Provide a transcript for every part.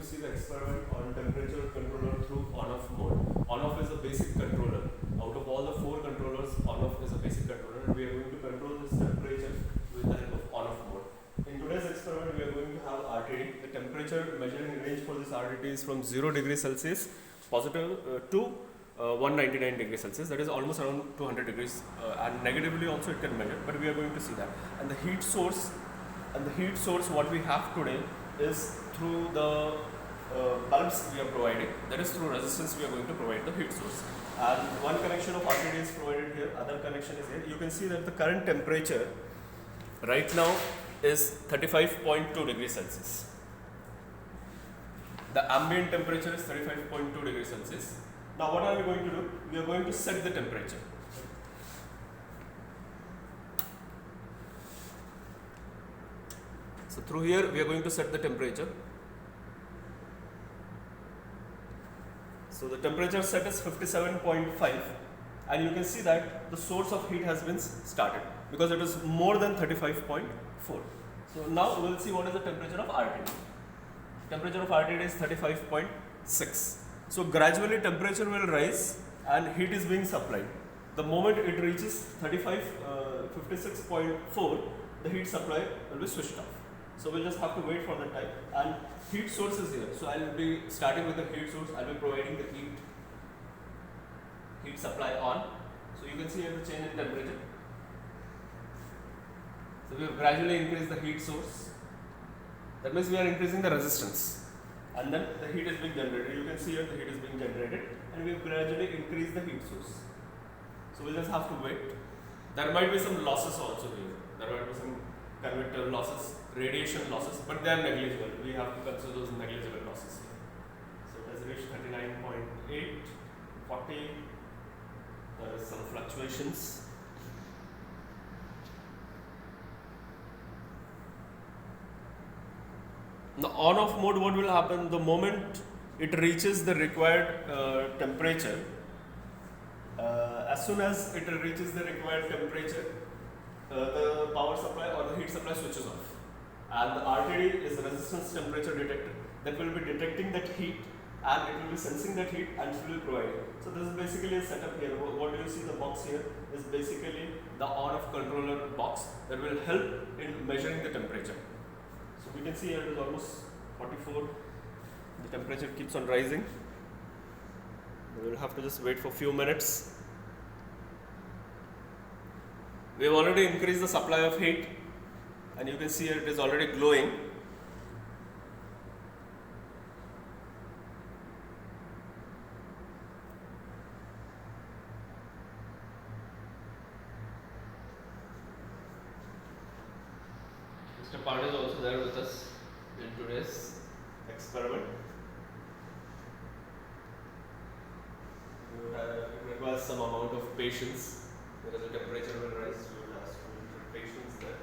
see the experiment on temperature controller through on-off mode. On-off is a basic controller. Out of all the 4 controllers, on-off is a basic controller, and we are going to control this temperature with the help of on-off mode. In today's experiment, we are going to have RTD. The temperature measuring range for this RTD is from 0 degrees Celsius positive to 199 degrees Celsius, that is almost around 200 degrees, and negatively also it can measure, but we are going to see that. And the heat source what we have today is through the bulbs we are providing, that is through resistance we are going to provide the heat source. And one connection of RTD is provided here, other connection is here. You can see that the current temperature right now is 35.2 degrees Celsius. The ambient temperature is 35.2 degrees Celsius. Now what are we going to do? We are going to set the temperature. So through here we are going to set the temperature. So the temperature set is 57.5, and you can see that the source of heat has been started because it is more than 35.4. So now we will see what is the temperature of RTD. Temperature of RTD is 35.6. So gradually temperature will rise and heat is being supplied. The moment it reaches 56.4, the heat supply will be switched off. So we'll just have to wait for the time, and heat source is here. So I'll be starting with the heat source. I'll be providing the heat supply on. So you can see here the change in temperature. So we have gradually increased the heat source. That means we are increasing the resistance, and then the heat is being generated. You can see here the heat is being generated, and we have gradually increased the heat source. So we'll just have to wait. There might be some losses also here. There might be some convector losses, radiation losses, but they are negligible. We have to consider those negligible losses here. So it has reached 39.8, 40. There is some fluctuations. The on-off mode, what will happen the moment it reaches the required temperature? As soon as it reaches the required temperature, the power supply or the heat supply switches off, and the RTD is the resistance temperature detector that will be detecting that heat, and it will be sensing that heat and it will provide it. So this is basically a setup here. What do you see the box here is basically the on-off controller box that will help in measuring the temperature. So we can see here it is almost 44. The temperature keeps on rising. We will have to just wait for a few minutes. We have already increased the supply of heat, and you can see here it is already glowing. Mr. Pandey is also there with us in today's experiment. It requires some amount of patience because the temperature will rise. So it has to be patience there.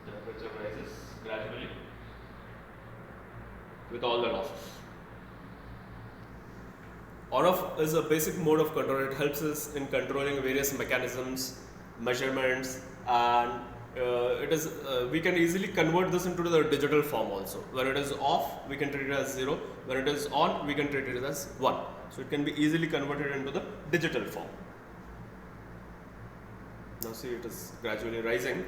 Temperature rises gradually with all the losses. On-off is a basic mode of control. It helps us in controlling various mechanisms, measurements, and we can easily convert this into the digital form also. When it is off, we can treat it as 0. When it is on, we can treat it as 1. So it can be easily converted into the digital form. Now see, it is gradually rising.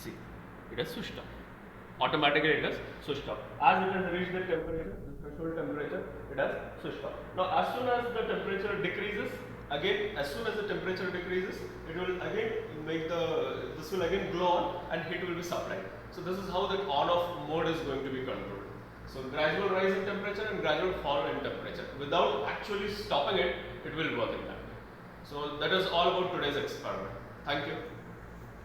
See, it has switched off. Automatically it has switched off. As it has reached the temperature, the threshold temperature, it has switched off. Now as soon as the temperature decreases, again, as soon as the temperature decreases, it will again make this will again glow on and heat will be supplied. So this is how the on-off mode is going to be controlled. So gradual rise in temperature and gradual fall in temperature. Without actually stopping it, it will work in that way. So that is all about today's experiment. Thank you.